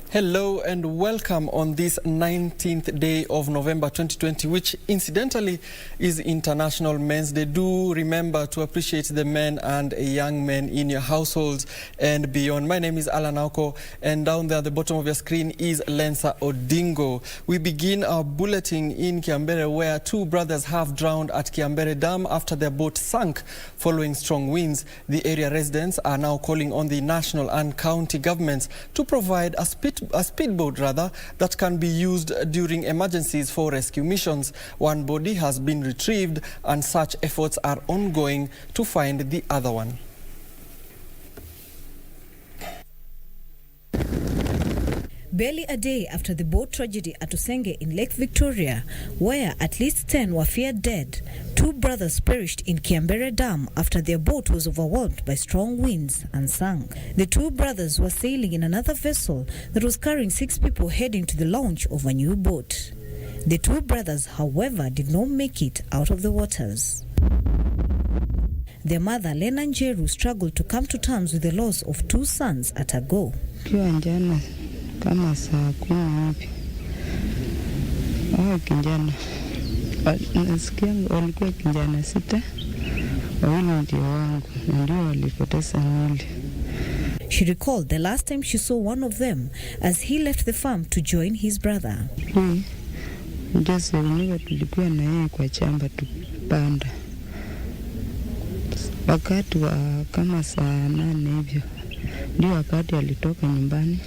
Hello and welcome on this 19th day of November 2020, which incidentally is International Men's Day. Do remember to appreciate the men and young men in your households and beyond. My name is Allan, Aoko, and down there at the bottom of your screen is Lensa Odingo. We begin our bulletin in Kiambere, where two brothers have drowned at Kiambere Dam after their boat sank following strong winds. The area residents are now calling on the national and county governments to provide a speedboat that can be used during emergencies for rescue missions. One body has been retrieved and such efforts are ongoing to find the other one. Barely a day after the boat tragedy at Usenge in Lake Victoria, where at least 10 were feared dead, two brothers perished in Kiambere Dam after their boat was overwhelmed by strong winds and sank. The two brothers were sailing in another vessel that was carrying 6 people heading to the launch of a new boat. The two brothers, however, did not make it out of the waters. Their mother, Lena Njeru, struggled to come to terms with the loss of 2 sons at a go. Kama saa 10 hivi kijana nasikia walikuwa kijana 6, wawili ndio wangu ndio walipoteza mwili. She recalled the last time she saw one of them as he left the farm to join his brother. Ndio tulikuwa na yeye kwa shamba tupanda. Wakati wa kama saa 8 hivyo ndio wakati alitoka nyumbani.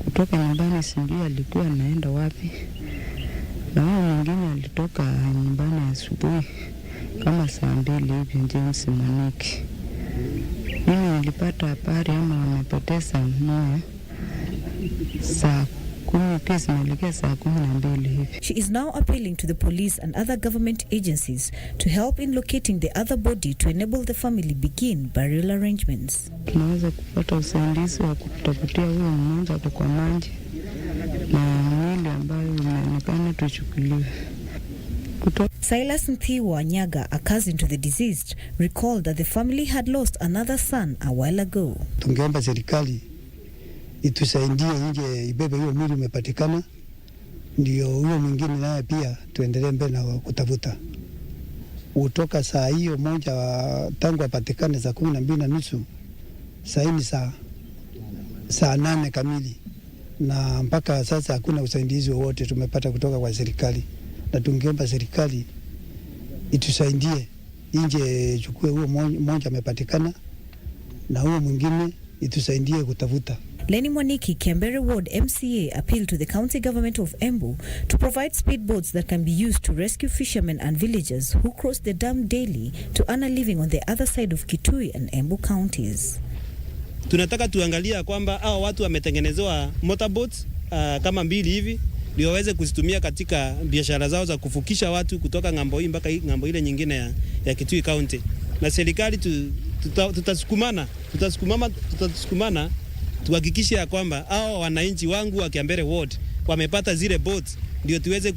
Kutoka nyumbani sijui alikuwa anaenda wapi. Na huyo mwingine alitoka nyumbani asubuhi kama saa 2 hivi, James Maniki. Mimi nilipata habari ama wamepoteza moyo saa 10 pia zimeelekea saa 12 hivi. She is now appealing to the police and other government agencies to help in locating the other body to enable the family begin burial arrangements. Tunaweza kupata usaidizi wa kutafutia huyo mmoja kwa maji na mwili ambayo inaonekana tuchukuliwe. Silas Nthiwa Nyaga, a cousin to the deceased, recalled that the family had lost another son a while ago. Tungeomba serikali itusaidie nje ibebe huyo mwili umepatikana, ndio huyo mwingine naye pia tuendelee mbele na kutafuta. Utoka saa hiyo moja tangu apatikane saa 12:30, saa hii saa 8 kamili, na mpaka sasa hakuna usaidizi wowote tumepata kutoka kwa serikali, na tungeomba serikali itusaidie nje chukue huyo mmoja amepatikana na huyo mwingine itusaidie kutafuta. Lenny Mwaniki, Kiambere Ward MCA, appealed to the county government of Embu to provide speedboats that can be used to rescue fishermen and villagers who cross the dam daily to earn a living on the other side of Kitui and Embu counties. Tunataka tuangalia kwamba hao watu wametengenezewa motorboats kama 2 hivi ndio waweze kuzitumia katika biashara zao za kufukisha watu kutoka ng'ambo hii mpaka ng'ambo ile nyingine ya Kitui County. Na serikali tutasukumana tuhakikishe ya kwamba hao wananchi wangu wa Kiambere Ward wamepata zile boats ndio tuweze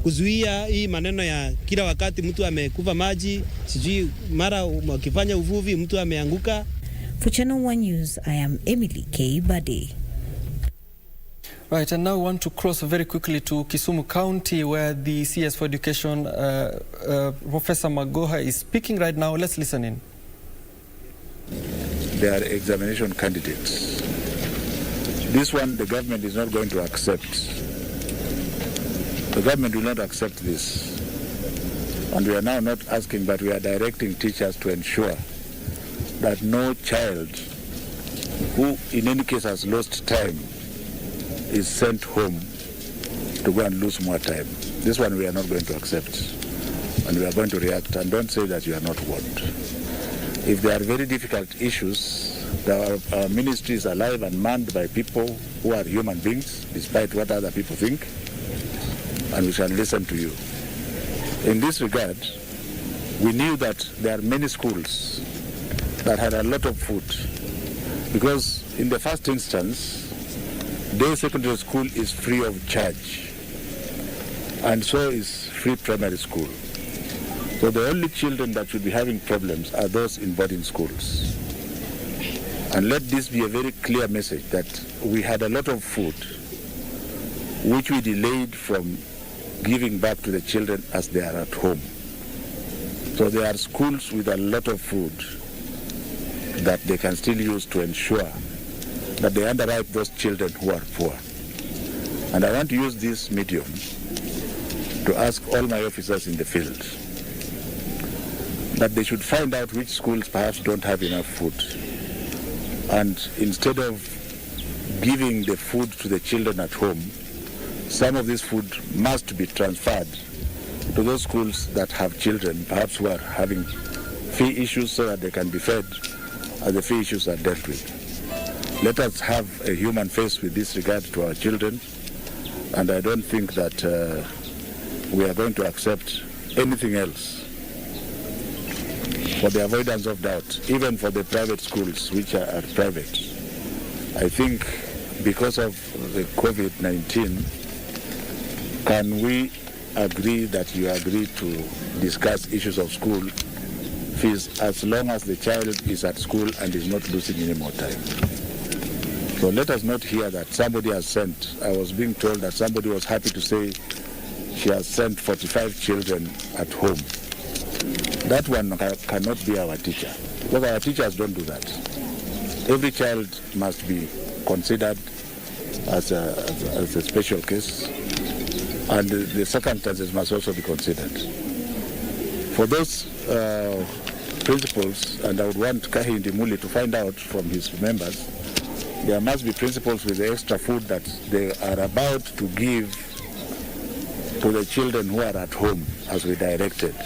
kuzuia hii maneno ya kila wakati mtu amekufa maji, sijui mara wakifanya uvuvi mtu ameanguka. For Channel 1 News, I am Emily K. Bade. Right, and now we want to cross very quickly to Kisumu County, where the CS for Education, Professor Magoha, is speaking right now. Let's listen in. They are examination candidates. This one, the government is not going to accept. The government will not accept this. And we are now not asking, but we are directing teachers to ensure that no child who in any case has lost time is sent home to go and lose more time. This one we are not going to accept. And we are going to react. And don't say that you are not warned. If there are very difficult issues, our ministry is alive and manned by people who are human beings, despite what other people think, and we shall listen to you. In this regard, we knew that there are many schools that had a lot of food, because in the first instance, day secondary school is free of charge, and so is free primary school. So the only children that should be having problems are those in boarding schools. And let this be a very clear message that we had a lot of food which we delayed from giving back to the children as they are at home. So there are schools with a lot of food that they can still use to ensure that they underwrite those children who are poor. And I want to use this medium to ask all my officers in the field that they should find out which schools perhaps don't have enough food. And instead of giving the food to the children at home, some of this food must be transferred to those schools that have children, perhaps who are having fee issues, so that they can be fed as the fee issues are dealt with. Let us have a human face with this regard to our children, and I don't think that we are going to accept anything else for the avoidance of doubt, even for the private schools which are private. I think because of the COVID-19, can we agree that you agree to discuss issues of school fees as long as the child is at school and is not losing any more time? So let us not hear that somebody has sent. I was being told that somebody was happy to say she has sent 45 children at home. That one cannot be our teacher, because our teachers don't do that. Every child must be considered as a special case, and the circumstances must also be considered. For those principles, and I would want Kahi Ndimuli to find out from his members, there must be principles with the extra food that they are about to give to the children who are at home as we directed.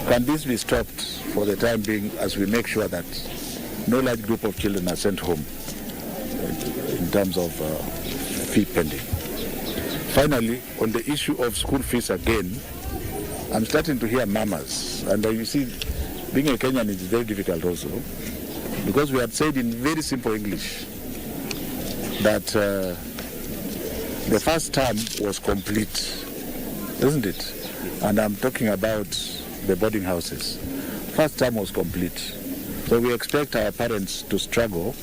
Can this be stopped for the time being as we make sure that no large group of children are sent home in terms of fee pending? Finally, on the issue of school fees again, I'm starting to hear murmurs, and you see, being a Kenyan is very difficult also, because we had said in very simple English that the first term was complete, isn't it? And I'm talking about the boarding houses. First term was complete. So we expect our parents to struggle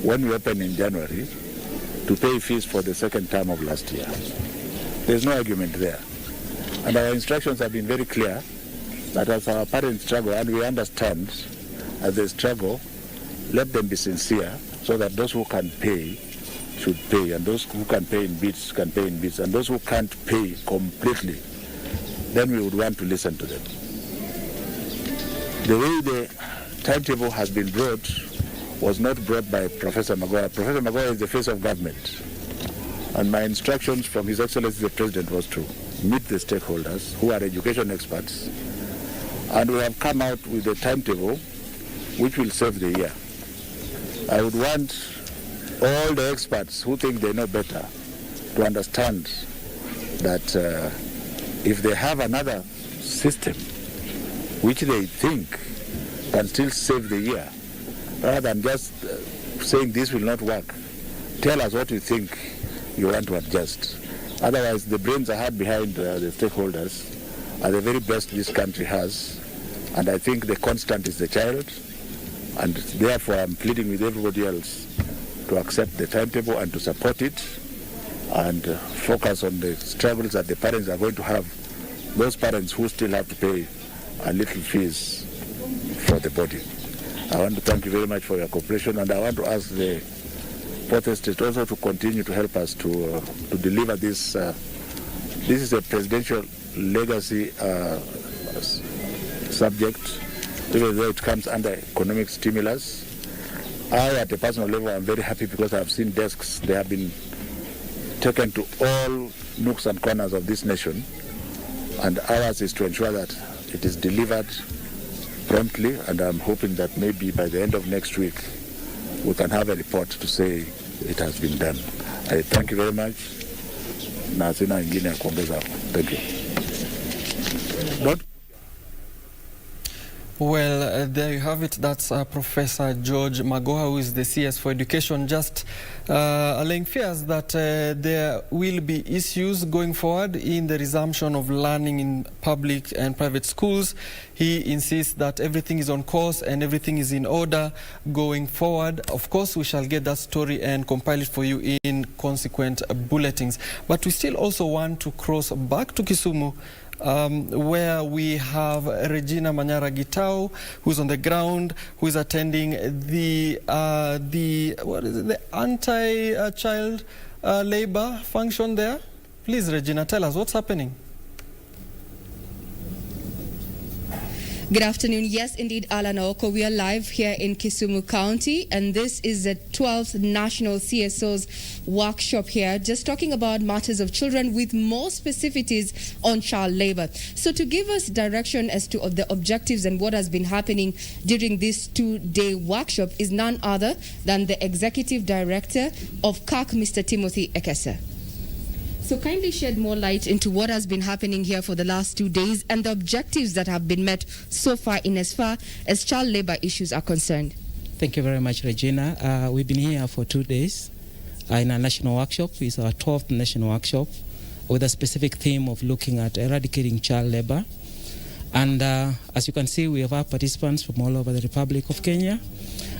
when we open in January to pay fees for the second term of last year. There's no argument there. And our instructions have been very clear that as our parents struggle, and we understand as they struggle, let them be sincere so that those who can pay should pay, and those who can pay in bits can pay in bits, and those who can't pay completely, then we would want to listen to them. The way the timetable has been brought was not brought by Professor Magoya. Professor Magoya is the face of government, and my instructions from His Excellency the President was to meet the stakeholders who are education experts, and we have come out with a timetable which will save the year. I would want all the experts who think they know better to understand that if they have another system which they think can still save the year, rather than just saying this will not work, tell us what you think you want to adjust. Otherwise, the brains are hard behind the stakeholders are the very best this country has, and I think the constant is the child, and therefore I'm pleading with everybody else to accept the timetable and to support it and focus on the struggles that the parents are going to have, those parents who still have to pay a little fees for the body. I want to thank you very much for your cooperation, and I want to ask the Fourth Estate also to continue to help us to deliver this. This is a presidential legacy subject, even though it comes under economic stimulus. I, at a personal level, am very happy because I've seen desks. They have been taken to all nooks and corners of this nation, and ours is to ensure that it is delivered promptly, and I'm hoping that maybe by the end of next week we can have a report to say it has been done. I thank you very much. Na sina ingine ya kuongeza hapo. Thank you. Well, there you have it. That's Professor George Magoha, who is the CS for Education, just allaying fears that there will be issues going forward in the resumption of learning in public and private schools. He insists that everything is on course and everything is in order going forward. Of course, we shall get that story and compile it for you in consequent bulletins. But we still also want to cross back to Kisumu, where we have Regina Manyara Gitau, who's on the ground, who is attending the anti-child labor function there. Please, Regina, tell us what's happening. Good afternoon. Yes, indeed, Allan, Aoko. We are live here in Kisumu County, and this is the 12th National CSO's workshop here, just talking about matters of children with more specificities on child labor. So to give us direction as to the objectives and what has been happening during this two-day workshop is none other than the Executive Director of CAC, Mr. Timothy Ekesa. So kindly shed more light into what has been happening here for the last 2 days and the objectives that have been met so far in as far as child labor issues are concerned. Thank you very much, Regina. We've been here for 2 days in a national workshop. It's our 12th national workshop with a specific theme of looking at eradicating child labor. And as you can see, we have our participants from all over the Republic of Kenya.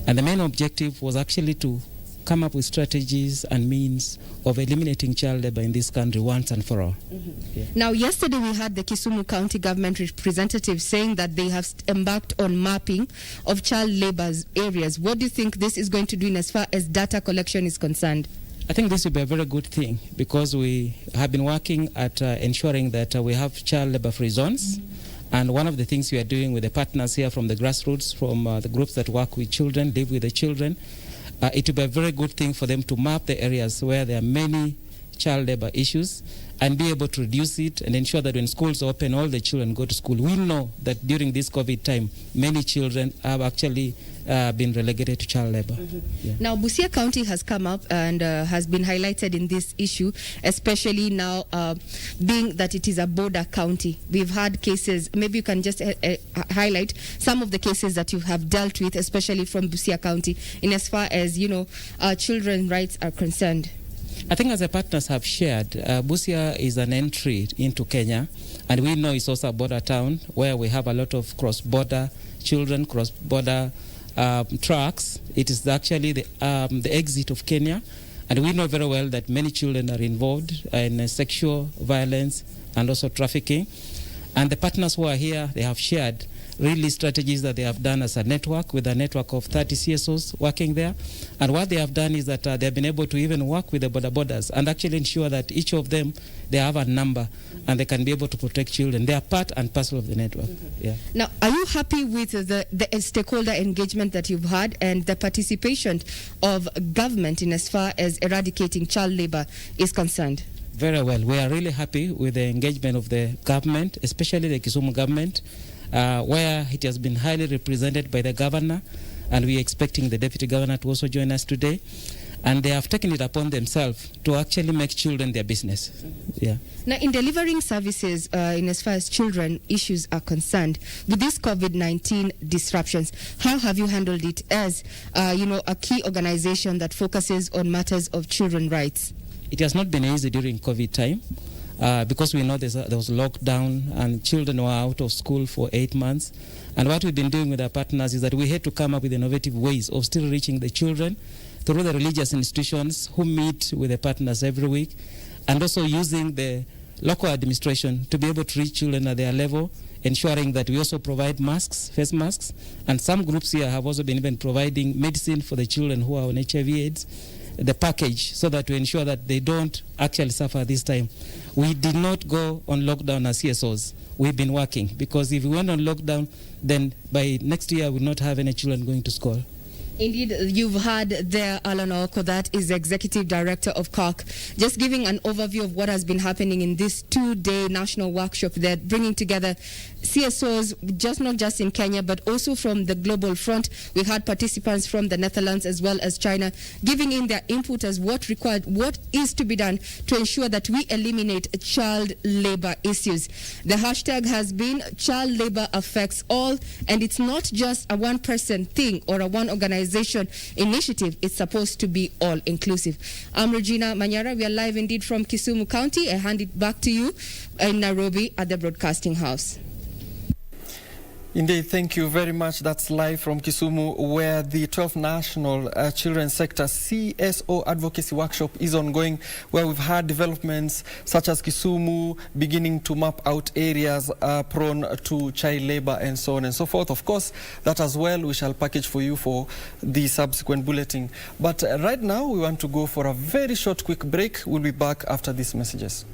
And the main objective was actually to come up with strategies and means of eliminating child labor in this country once and for all. Mm-hmm. Yeah. Now, yesterday we had the Kisumu County government representative saying that they have embarked on mapping of child labor areas. What do you think this is going to do in as far as data collection is concerned? I think this will be a very good thing because we have been working at ensuring that we have child labor-free zones. Mm-hmm. And one of the things we are doing with the partners here from the grassroots, from the groups that work with children, live with the children, it will be a very good thing for them to map the areas where there are many child labor issues and be able to reduce it and ensure that when schools open, all the children go to school. We know that during this COVID time, many children have actually been relegated to child labor. Mm-hmm. Yeah. Now, Busia County has come up and has been highlighted in this issue, especially now being that it is a border county. We've had cases, maybe you can just highlight some of the cases that you have dealt with, especially from Busia County, in as far as, children's rights are concerned. I think as the partners have shared, Busia is an entry into Kenya, and we know it's also a border town where we have a lot of cross-border children, cross-border trucks. It is actually the exit of Kenya, and we know very well that many children are involved in sexual violence and also trafficking. And the partners who are here, they have shared really strategies that they have done as a network with a network of 30 CSOs working there. And what they have done is that they have been able to even work with the borders and actually ensure that each of them, they have a number and they can be able to protect children. They are part and parcel of the network. Mm-hmm. Yeah. Now, are you happy with the stakeholder engagement that you've had and the participation of government in as far as eradicating child labor is concerned? Very well. We are really happy with the engagement of the government, especially the Kisumu government, where it has been highly represented by the governor, and we are expecting the deputy governor to also join us today. And they have taken it upon themselves to actually make children their business. Yeah. Now, in delivering services in as far as children issues are concerned, with these COVID-19 disruptions, how have you handled it as, a key organization that focuses on matters of children's rights? It has not been easy during COVID time. Because we know there was lockdown and children were out of school for 8 months. And what we've been doing with our partners is that we had to come up with innovative ways of still reaching the children through the religious institutions who meet with the partners every week, and also using the local administration to be able to reach children at their level, ensuring that we also provide masks, face masks, and some groups here have also been even providing medicine for the children who are on HIV/AIDS, the package, so that we ensure that they don't actually suffer this time. We did not go on lockdown as CSOs. We've been working, because if we went on lockdown, then by next year we'll not have any children going to school. Indeed, you've heard there Allan Aoko, that is the Executive Director of COC, just giving an overview of what has been happening in this 2-day national workshop. They're bringing together CSOs, not just in Kenya, but also from the global front. We had participants from the Netherlands as well as China giving in their input as what is to be done to ensure that we eliminate child labor issues. The hashtag has been child labor affects all, and it's not just a one-person thing or a one organization initiative. It's supposed to be all inclusive. I'm Regina Manyara. We are live indeed from Kisumu County. I hand it back to you in Nairobi at the Broadcasting House. Indeed, thank you very much. That's live from Kisumu, where the 12th National Children's Sector CSO Advocacy Workshop is ongoing, where we've had developments such as Kisumu beginning to map out areas prone to child labor and so on and so forth. Of course, that as well we shall package for you for the subsequent bulletin. But right now we want to go for a very short, quick break. We'll be back after these messages.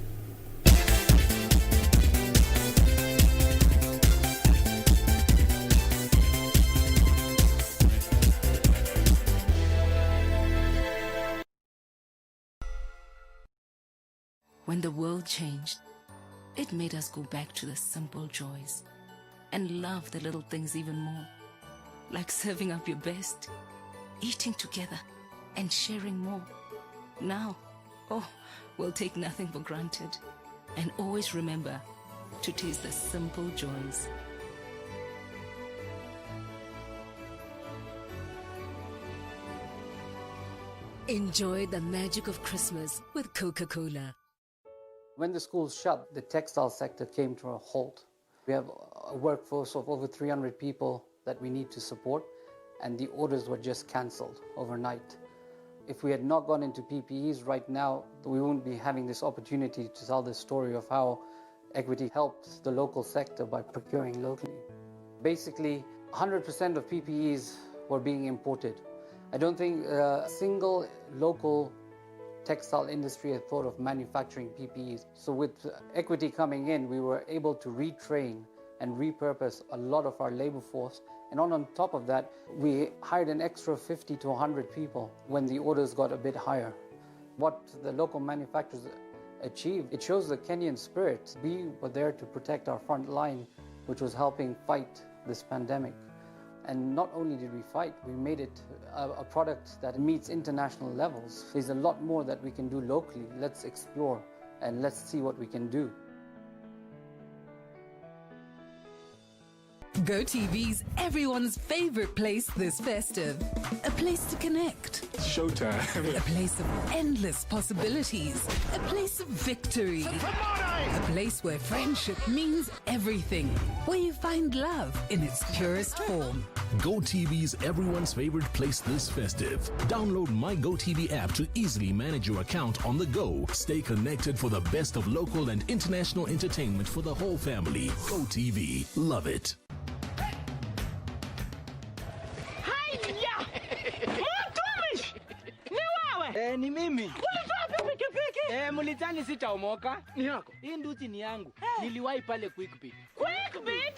When the world changed, it made us go back to the simple joys and love the little things even more, like serving up your best, eating together, and sharing more. Now, we'll take nothing for granted and always remember to taste the simple joys. Enjoy the magic of Christmas with Coca-Cola. When the schools shut, the textile sector came to a halt. We have a workforce of over 300 people that we need to support, and the orders were just cancelled overnight. If we had not gone into PPEs right now, we wouldn't be having this opportunity to tell this story of how Equity helped the local sector by procuring locally. Basically, 100% of PPEs were being imported. I don't think a single local textile industry had thought of manufacturing PPEs. So with Equity coming in, we were able to retrain and repurpose a lot of our labor force. And on top of that, we hired an extra 50 to 100 people when the orders got a bit higher. What the local manufacturers achieved, it shows the Kenyan spirit. We were there to protect our front line, which was helping fight this pandemic. And not only did we fight, we made it a product that meets international levels. There's a lot more that we can do locally. Let's explore and let's see what we can do. GoTV's everyone's favorite place this festive. A place to connect. Showtime. A place of endless possibilities. A place of victory. A place where friendship means everything. Where you find love in its purest form. GoTV's everyone's favorite place this festive. Download my GoTV app to easily manage your account on the go. Stay connected for the best of local and international entertainment for the whole family. GoTV. Love it. Ni mimi. Ulitoa pikipiki? Mulitani sitaomoka. Ni yako. Hii nduti ni yangu. Niliwahi pale Quickbit. Quickbit?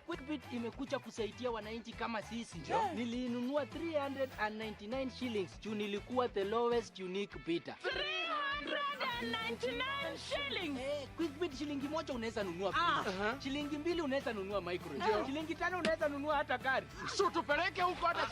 Quickbit imekuja kusaidia wananchi kama sisi. Nilinunua 399 shillings. Juu nilikuwa the lowest unique bidder. 399 shillings. Quickbit shilingi moja unaweza nunua free. Shilingi mbili unaweza nunua micro. Shilingi tano unaweza nunua hata gari. So tupeleke huko hata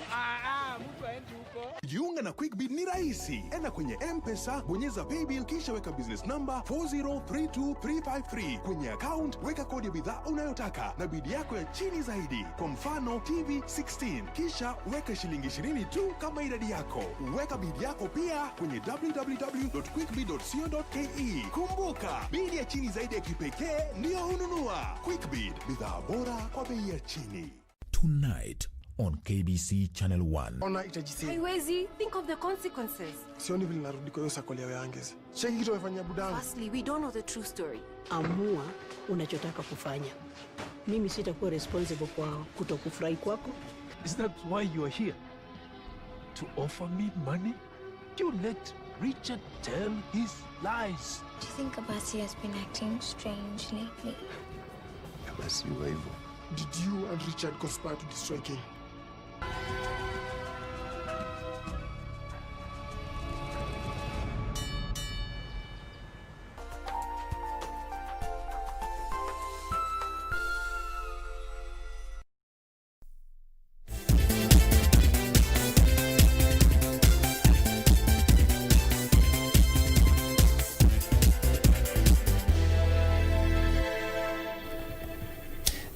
mtu aende huko. Jiunga na Quickbit ni rahisi. Enda kwenye M-Pesa, bonyeza paybill kisha weka business number 4032353. Kwenye account weka kodi ya bidhaa unayotaka na bidi yako ya chini zaidi. Kwa mfano TV 16. Kisha weka shilingi 20 tu kama idadi yako. Weka bidi yako pia kwenye www.quickbit.co.ke. Kumbuka, bidi ya chini zaidi ya kipekee ndio ununua. Quickbit, bidhaa bora kwa bei ya chini. Tonight on KBC Channel 1. Ona itajisi. Haiwezi, think of the consequences. Sioni vile narudi kwa hiyo sakoli yao yanges. Cheki kitu wamefanya budangu. Firstly, we don't know the true story. Amua unachotaka kufanya. Mimi sitakuwa responsible kwa kutokufurahi kwako. Is that why you are here? To offer me money? You let Richard tell his lies. Do you think Abasi has been acting strange lately? Abasi wa hivyo. Did you and Richard conspire to destroy King?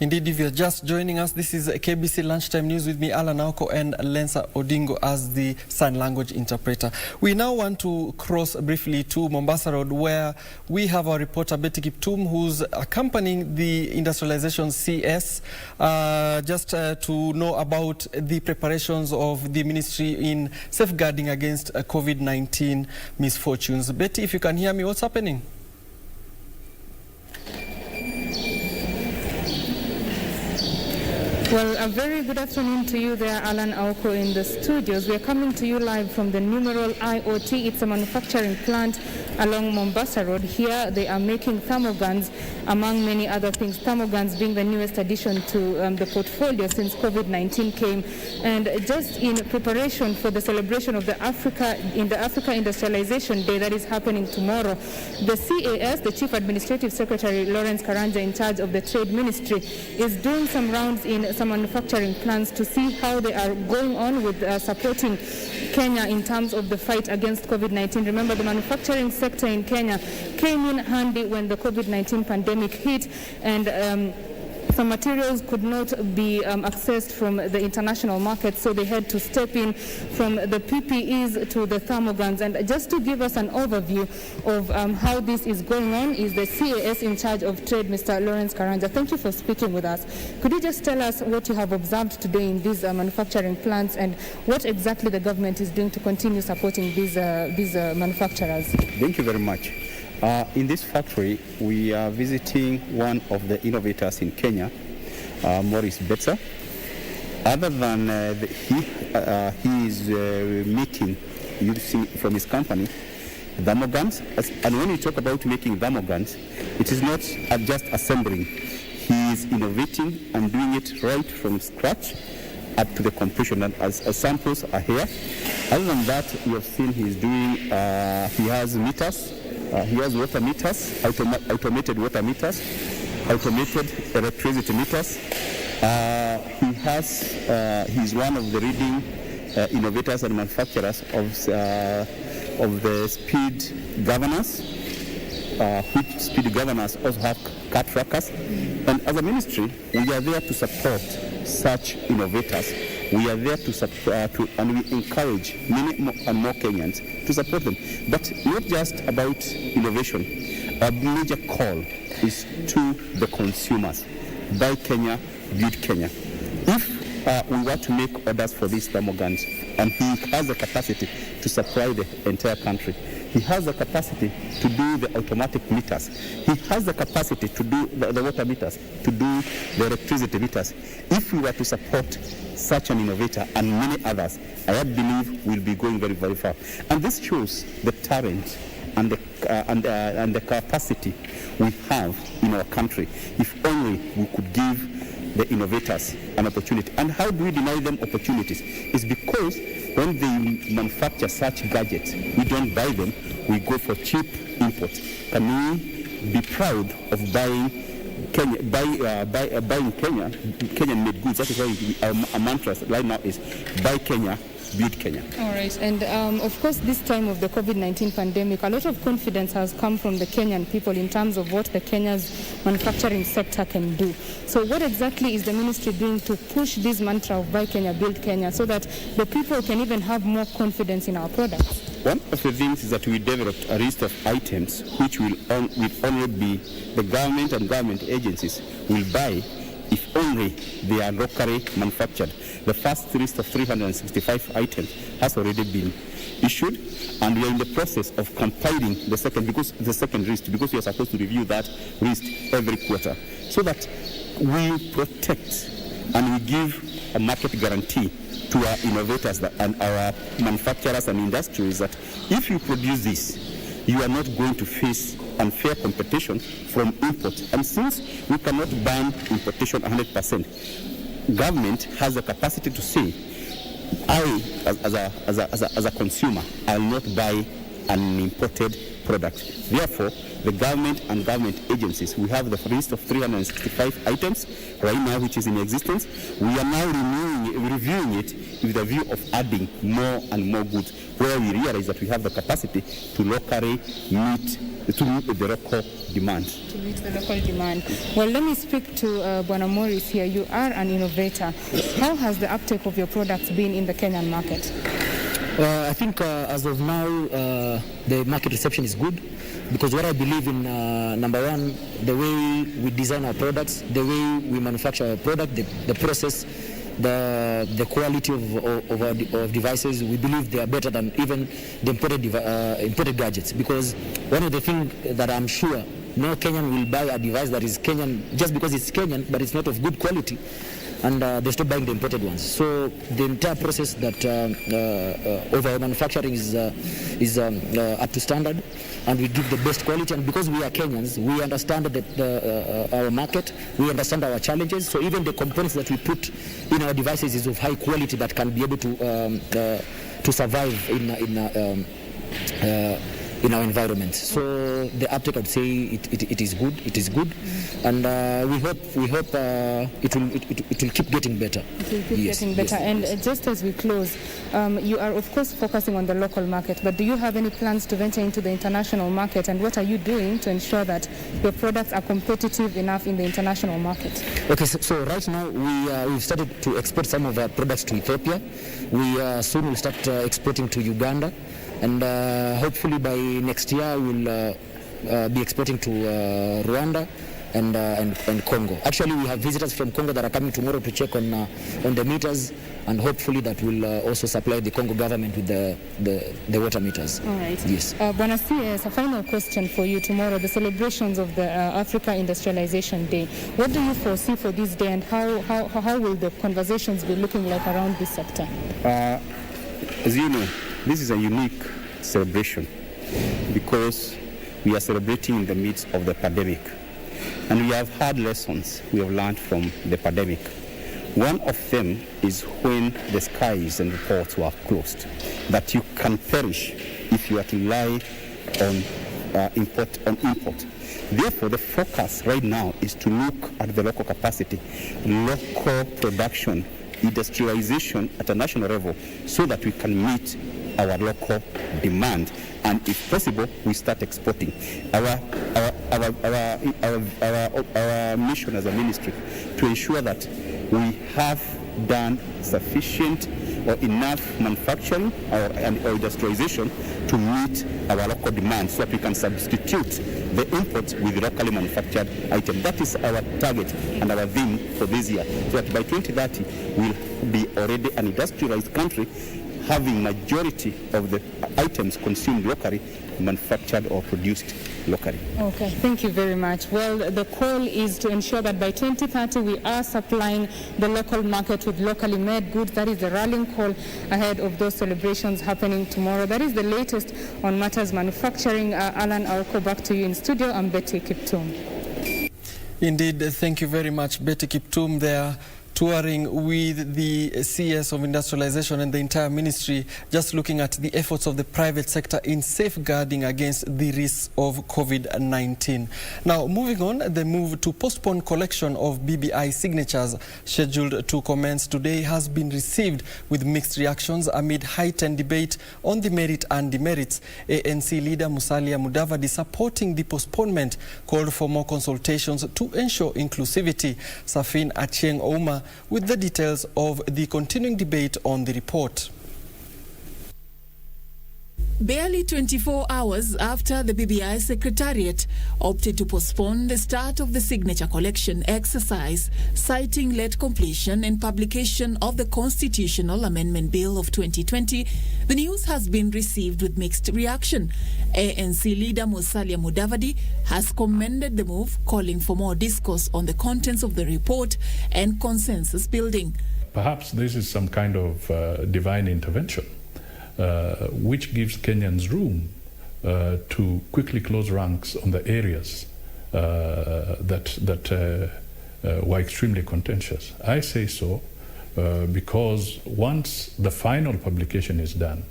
Indeed, if you're just joining us, this is KBC Lunchtime News with me, Allan, Aoko, and Lensa Odingo as the sign language interpreter. We now want to cross briefly to Mombasa Road, where we have our reporter Betty Kiptum, who's accompanying the Industrialization CS, just to know about the preparations of the ministry in safeguarding against COVID-19 misfortunes. Betty, if you can hear me, what's happening? Well, a very good afternoon to you there, Allan, Aoko, in the studios. We are coming to you live from the Numeral IoT. It's a manufacturing plant along Mombasa Road. Here they are making thermoguns, among many other things. Thermoguns being the newest addition to the portfolio since COVID-19 came. And just in preparation for the celebration of the Africa Industrialization Day that is happening tomorrow, the CAS, the Chief Administrative Secretary Lawrence Karanja, in charge of the Trade Ministry, is doing some rounds in some manufacturing plants to see how they are going on with supporting Kenya in terms of the fight against COVID-19. Remember, the manufacturing sector in Kenya came in handy when the COVID-19 pandemic hit, and some materials could not be accessed from the international market, so they had to step in from the PPEs to the thermoguns. And just to give us an overview of how this is going on is the CAS in charge of trade, Mr. Lawrence Karanja. Thank you for speaking with us. Could you just tell us what you have observed today in these manufacturing plants and what exactly the government is doing to continue supporting these manufacturers? Thank you very much. In this factory, we are visiting one of the innovators in Kenya, Maurice Betzer. Other than he is making, using from his company, thermoguns. And when we talk about making thermoguns, it is not just assembling. He is innovating and doing it right from scratch up to the completion. And as samples are here. Other than that, you have seen he's doing, he has meters. He has water meters, automated water meters, automated electricity meters. He's one of the leading innovators and manufacturers of the speed governors, which speed governors also have car trackers. And as a ministry, we are there to support such innovators. We are there to support, and we encourage many more and more Kenyans to support them. But not just about innovation. Our major call is to the consumers. Buy Kenya, build Kenya. If we were to make orders for these thermoguns, and he has the capacity to supply the entire country, he has the capacity to do the automatic meters. He has the capacity to do the water meters, to do the electricity meters. If we were to support such an innovator and many others, I believe we'll be going very, very far. And this shows the talent and the capacity we have in our country. If only we could give the innovators an opportunity. And how do we deny them opportunities? It's because when they manufacture such gadgets, we don't buy them, we go for cheap imports. Can we be proud of buying Kenyan-made goods? That is why our mantra right now is buy Kenya, build Kenya. All right, and of course this time of the COVID-19 pandemic, a lot of confidence has come from the Kenyan people in terms of what the Kenya's manufacturing sector can do. So what exactly is the ministry doing to push this mantra of buy Kenya, build Kenya, so that the people can even have more confidence in our products? One of the things is that we developed a list of items which will only be the government and government agencies will buy if only they are locally manufactured. The first list of 365 items has already been issued, and we are in the process of compiling the second list, because we are supposed to review that list every quarter, so that we protect and we give a market guarantee to our innovators and our manufacturers and industries that if you produce this, you are not going to face unfair competition from imports. And since we cannot ban importation 100%, government has the capacity to say, I, as a consumer, I will not buy an imported product. Therefore, the government and government agencies, we have the list of 365 items right now which is in existence. We are now reviewing it with a view of adding more and more goods, where we realize that we have the capacity to locally meet to meet the local demand. To meet the local demand. Well, let me speak to Bwana Morris here. You are an innovator. How has the uptake of your products been in the Kenyan market? I think as of now, the market reception is good, because what I believe in, number one, the way we design our products, the way we manufacture our product, the process, the quality of our devices, we believe they are better than even the imported gadgets. Because one of the things that I'm sure, no Kenyan will buy a device that is Kenyan just because it's Kenyan, but it's not of good quality, and they stop buying the imported ones. So the entire process that of our manufacturing is up to standard, and we give the best quality. And because we are Kenyans, we understand our market, we understand our challenges. So even the components that we put in our devices is of high quality that can be able to survive in our environment. So the uptake, I'd say it is good. It is good, and we hope it will keep getting better. It will keep getting better. Yes. And just as we close, you are of course focusing on the local market, but do you have any plans to venture into the international market? And what are you doing to ensure that your products are competitive enough in the international market? Okay, so right now we've started to export some of our products to Ethiopia. We soon will start exporting to Uganda. And hopefully by next year we'll be exporting to Rwanda and Congo. Actually, we have visitors from Congo that are coming tomorrow to check on the meters, and hopefully that will also supply the Congo government with the water meters. All right. Yes. Bwana CS, a final question for you tomorrow, the celebrations of the Africa Industrialization Day. What do you foresee for this day, and how will the conversations be looking like around this sector? As you know, this is a unique celebration because we are celebrating in the midst of the pandemic, and we have had lessons we have learned from the pandemic. One of them is when the skies and the ports were closed, that you can perish if you are to rely on import. Therefore, the focus right now is to look at the local capacity, local production, industrialization at a national level, so that we can meet our local demand, and if possible, we start exporting. Our mission as a ministry to ensure that we have done sufficient or enough manufacturing or industrialization to meet our local demand, so that we can substitute the imports with locally manufactured items. That is our target and our theme for this year, so that by 2030 we'll be already an industrialized country, having majority of the items consumed locally manufactured or produced locally. Okay, thank you very much. Well, the call is to ensure that by 2030 we are supplying the local market with locally made goods. That is the rallying call ahead of those celebrations happening tomorrow. That is the latest on matters manufacturing. Allan, Aoko, back to you in studio. I'm Betty Kiptum. Indeed, thank you very much, Betty Kiptum there, touring with the CS of Industrialization and the entire ministry, just looking at the efforts of the private sector in safeguarding against the risks of COVID-19. Now, moving on, the move to postpone collection of BBI signatures scheduled to commence today has been received with mixed reactions amid heightened debate on the merit and demerits. ANC leader Musalia Mudavadi, supporting the postponement, called for more consultations to ensure inclusivity. Safin Achieng Ouma with the details of the continuing debate on the report. Barely 24 hours after the BBI Secretariat opted to postpone the start of the signature collection exercise, citing late completion and publication of the Constitutional Amendment Bill of 2020, the news has been received with mixed reaction. ANC leader Musalia Mudavadi has commended the move, calling for more discourse on the contents of the report and consensus building. Perhaps this is some kind of divine intervention, which gives Kenyans room to quickly close ranks on the areas that were extremely contentious. I say so because once the final publication is done,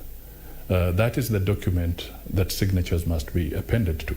that is the document that signatures must be appended to.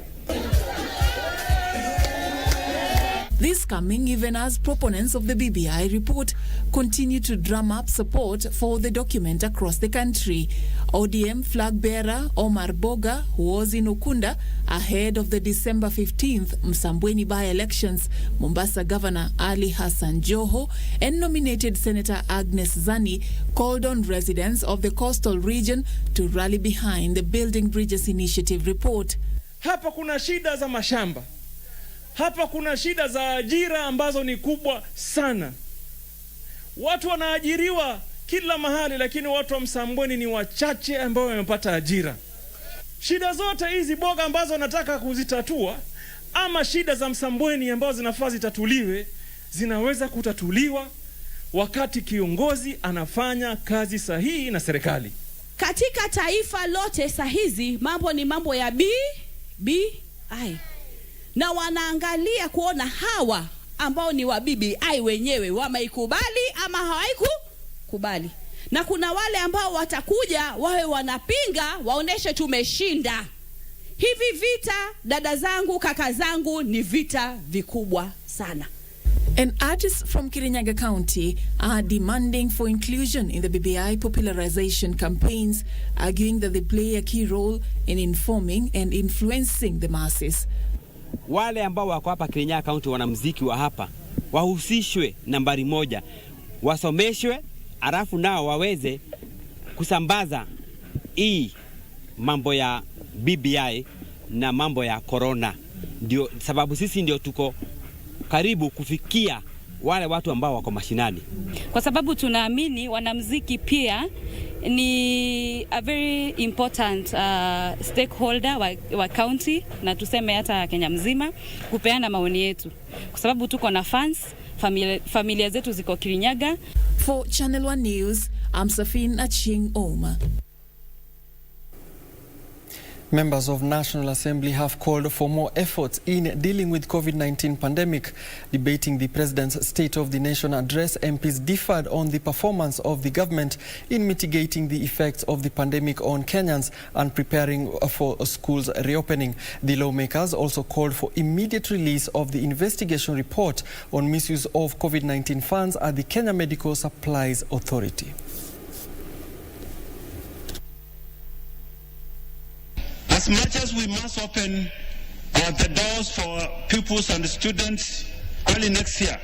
This coming even as proponents of the BBI report continue to drum up support for the document across the country. ODM flag bearer Omar Boga, who was in Ukunda ahead of the December 15th Msambweni by-elections, Mombasa Governor Ali Hassan Joho, and nominated Senator Agnes Zani called on residents of the coastal region to rally behind the Building Bridges Initiative report. Hapa kuna shida za mashamba. Hapa kuna shida za ajira ambazo ni kubwa sana. Watu wanaajiriwa kila mahali, lakini watu wa Msambweni ni wachache ambao wamepata ajira. Shida zote hizi Boga ambazo nataka kuzitatua, ama shida za Msambweni ambazo zinafaa zitatuliwe, zinaweza kutatuliwa wakati kiongozi anafanya kazi sahihi na serikali. Katika taifa lote sahizi mambo ni mambo ya BBI. Na wanaangalia kuona hawa ambao ni wa BBI wenyewe wameikubali ama hawaikubali. Na kuna wale ambao watakuja wawe wanapinga, waoneshe tumeshinda. Hivi vita, dada zangu, kaka zangu, ni vita vikubwa sana. And artists from Kirinyaga County are demanding for inclusion in the BBI popularization campaigns, arguing that they play a key role in informing and influencing the masses. Wale ambao wako hapa Kirinyaga County, wanamuziki wa hapa, wahusishwe nambari moja, wasomeshwe, alafu nao waweze kusambaza hii mambo ya BBI na mambo ya corona. Ndio sababu sisi ndio tuko karibu kufikia wale watu ambao wako mashinani. Kwa sababu tunaamini wanamuziki pia ni a very important stakeholder wa county, na tuseme hata Kenya mzima, kupeana maoni yetu. Kwa sababu tuko na fans, familia zetu ziko Kirinyaga. For Channel 1 News, I'm Safin Aching Oma. Members of National Assembly have called for more efforts in dealing with COVID-19 pandemic. Debating the President's State of the Nation address, MPs differed on the performance of the government in mitigating the effects of the pandemic on Kenyans and preparing for schools reopening. The lawmakers also called for immediate release of the investigation report on misuse of COVID-19 funds at the Kenya Medical Supplies Authority. As much as we must open the doors for pupils and students early next year,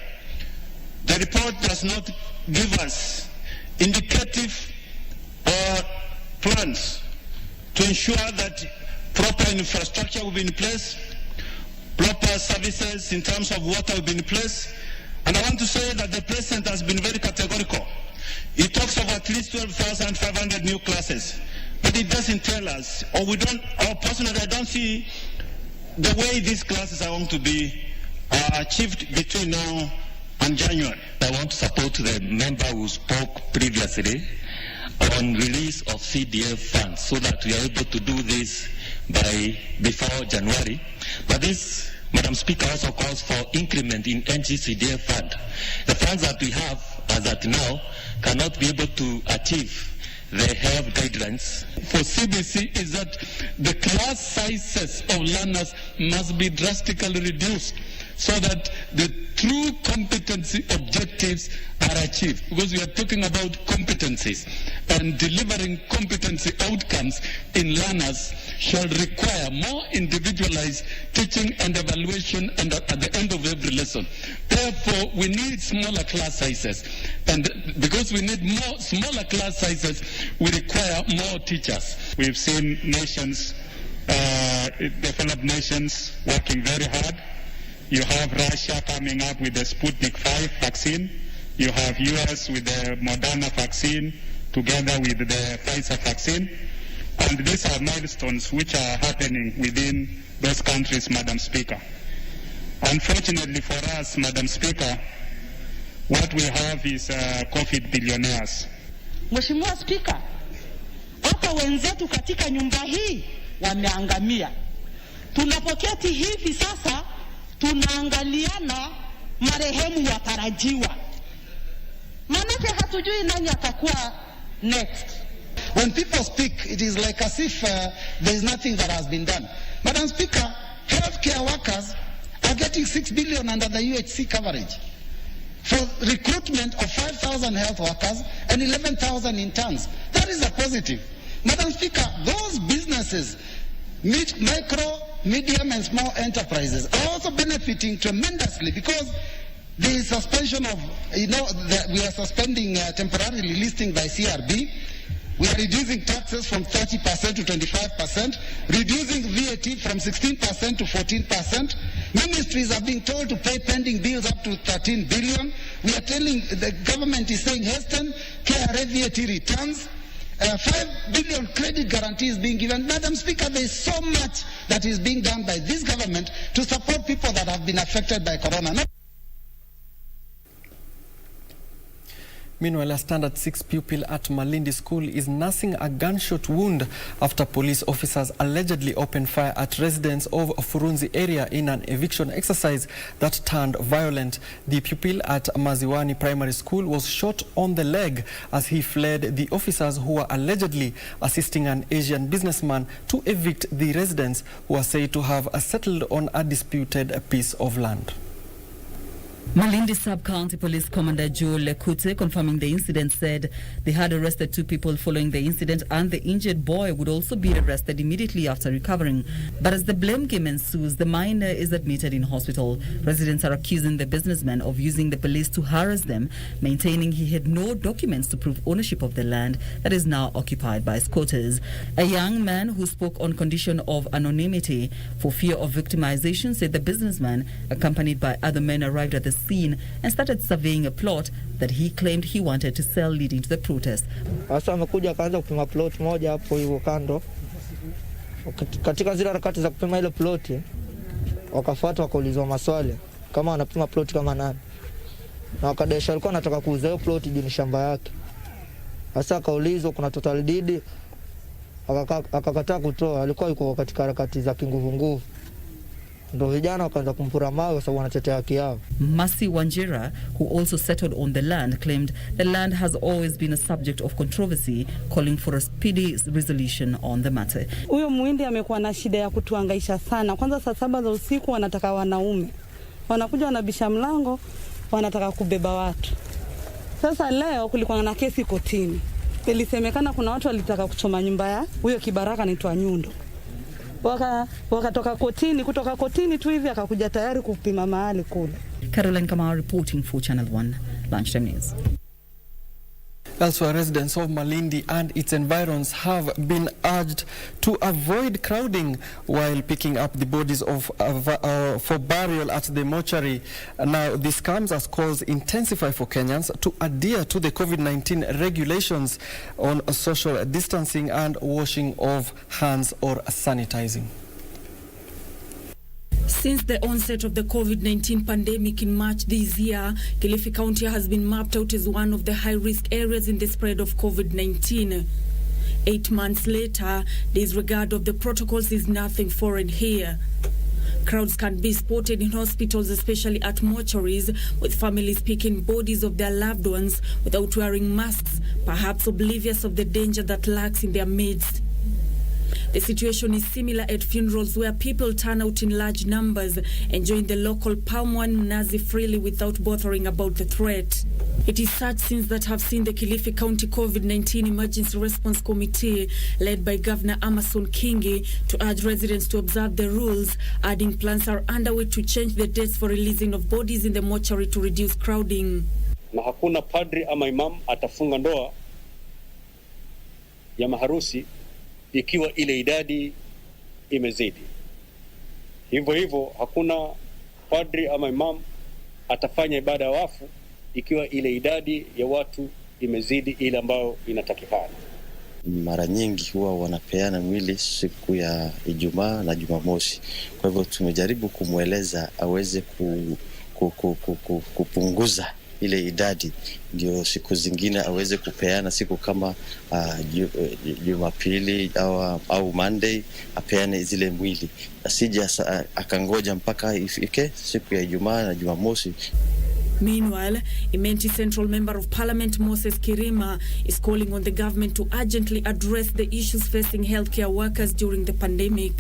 the report does not give us indicative plans to ensure that proper infrastructure will be in place, proper services in terms of water will be in place. And I want to say that the President has been very categorical. He talks of at least 12,500 new classes. But it doesn't tell us, or personally I don't see the way these classes are going to be achieved between now and January. I want to support the member who spoke previously on release of CDF funds so that we are able to do this before January. But this, Madam Speaker, also calls for increment in NGCDF fund. The funds that we have as at now cannot be able to achieve the health guidelines. For CBC is that the class sizes of learners must be drastically reduced so that the true competency objectives are achieved. Because we are talking about competencies, and delivering competency outcomes in learners shall require more individualized teaching and evaluation and at the end of every lesson. Therefore, we need smaller class sizes. And because we need more smaller class sizes, we require more teachers. We've seen nations, developed nations, working very hard. You have Russia coming up with the Sputnik 5 vaccine. You have US with the Moderna vaccine together with the Pfizer vaccine. And these are milestones which are happening within those countries, Madam Speaker. Unfortunately for us, Madam Speaker, what we have is COVID billionaires. Mheshimiwa Speaker, hapa wenzetu katika nyumba hii wameangamia. Tunapoketi hivi sasa tunaangaliana marehemu watarajiwa. Manake hatujui nani atakuwa next. When people speak, it is like as if there is nothing that has been done. Madam Speaker, healthcare workers are getting 6 billion under the UHC coverage for recruitment of 5,000 health workers and 11,000 interns. That is a positive. Madam Speaker, those businesses, micro, medium and small enterprises, are also benefiting tremendously because the suspension of, we are suspending temporarily listing by CRB. We are reducing taxes from 30% to 25%, reducing VAT from 16% to 14%. Ministries are being told to pay pending bills up to 13 billion. We are telling, the government is saying hasten KRA VAT returns. 5 billion credit guarantees being given. Madam Speaker, there is so much that is being done by this government to support people that have been affected by corona. Meanwhile, a standard 6 pupil at Malindi school is nursing a gunshot wound after police officers allegedly opened fire at residents of Furunzi area in an eviction exercise that turned violent. The pupil at Maziwani Primary School was shot on the leg as he fled the officers who were allegedly assisting an Asian businessman to evict the residents who are said to have settled on a disputed piece of land. Malindi Sub-County Police Commander Joe Lekute, confirming the incident, said they had arrested 2 people following the incident and the injured boy would also be arrested immediately after recovering. But as the blame game ensues, the minor is admitted in hospital. Residents are accusing the businessman of using the police to harass them, maintaining he had no documents to prove ownership of the land that is now occupied by squatters. A young man who spoke on condition of anonymity for fear of victimization said the businessman, accompanied by other men, arrived at the scene and started surveying a plot that he claimed he wanted to sell, leading to the protest. Sasa amekuja akaanza kupima plot moja hapo hivyo kando. Katika zile harakati za kupima ile plot, wakafuata wakaulizwa maswali kama wanapima plot kama nani. Na wakadesha alikuwa anataka kuuza hiyo plot juu ni shamba yake. Sasa akaulizwa kuna total deed, akakataa kutoa, alikuwa yuko katika harakati za kinguvu. Masi Wanjira, who also settled on the land, claimed the land has always been a subject of controversy, calling for a speedy resolution on the matter. Huyo muhindi amekuwa na shida ya kutuangaisha sana. Kwanza saa 7 za usiku wanataka wanaume. Wanakuja wanabisha mlango, wanataka kubeba watu. Sasa leo kulikuwa na kesi kotini. Ilisemekana kuna watu walitaka kuchoma nyumba ya huyo kibaraka anaitwa Nyundo. Wakatoka kotini tu hivi akakuja tayari kupima mahali kule. Caroline Kamau reporting for Channel 1 Lunchtime News. Elsewhere, residents of Malindi and its environs have been urged to avoid crowding while picking up the bodies for burial at the mortuary. Now, this comes as calls intensify for Kenyans to adhere to the COVID-19 regulations on social distancing and washing of hands or sanitizing. Since the onset of the COVID-19 pandemic in March this year, Kilifi County has been mapped out as one of the high-risk areas in the spread of COVID-19. 8 months later, disregard of the protocols is nothing foreign here. Crowds can be spotted in hospitals, especially at mortuaries, with families picking bodies of their loved ones without wearing masks, perhaps oblivious of the danger that lurks in their midst. The situation is similar at funerals where people turn out in large numbers, enjoying the local palm wine mnazi freely without bothering about the threat. It is such scenes that have seen the Kilifi County COVID-19 Emergency Response Committee, led by Governor Amason Kingi, to urge residents to observe the rules, adding plans are underway to change the dates for releasing of bodies in the mortuary to reduce crowding. Na hakuna padri ama imam atafunga ndoa ya maharusi ikiwa ile idadi imezidi. Hivyo hakuna padri ama imam atafanya ibada ya wafu ikiwa ile idadi ya watu imezidi ile ambayo inatakikana. Mara nyingi huwa wanapeana mwili siku ya Ijumaa na Jumamosi. Kwa hivyo tumejaribu kumweleza aweze kupunguza ile idadi, ndio siku zingine aweze kupeana siku kama Jumapili au Monday apeane zile mwili, asije akangoja mpaka ifike siku ya Ijumaa na Jumamosi. Meanwhile, Imenti Central Member of Parliament Moses Kirima is calling on the government to urgently address the issues facing healthcare workers during the pandemic.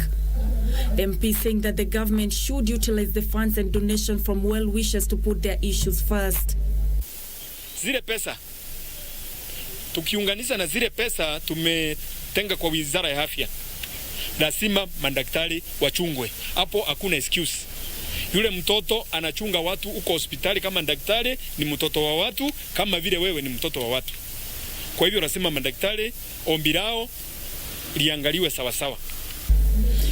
MP saying that the government should utilize the funds and donation from well-wishers to put their issues first. Zile pesa tukiunganisha na zile pesa tumetenga kwa Wizara ya Afya, lazima madaktari wachungwe. Hapo hakuna excuse. Yule mtoto anachunga watu uko hospitali, kama daktari ni mtoto wa watu, kama vile wewe ni mtoto wa watu. Kwa hivyo lazima madaktari ombi lao liangaliwe sawa sawa.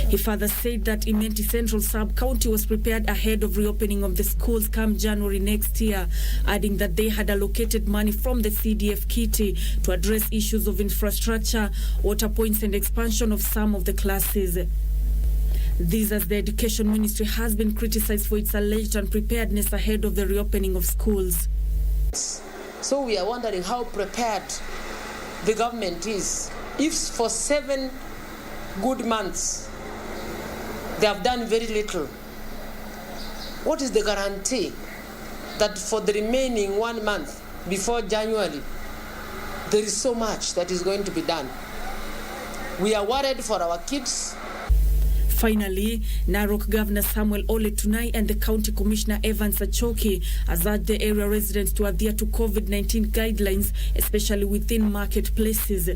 He further said that Imenti Central Sub-County was prepared ahead of reopening of the schools come January next year, adding that they had allocated money from the CDF kitty to address issues of infrastructure, water points and expansion of some of the classes. This as the Education Ministry has been criticized for its alleged unpreparedness ahead of the reopening of schools. So we are wondering how prepared the government is. If for 7 good months they have done very little, what is the guarantee that for the remaining 1 month before January, there is so much that is going to be done? We are worried for our kids. Finally, Narok Governor Samuel Ole Tunai and the County Commissioner Evans Achoki has urged the area residents to adhere to COVID-19 guidelines, especially within marketplaces.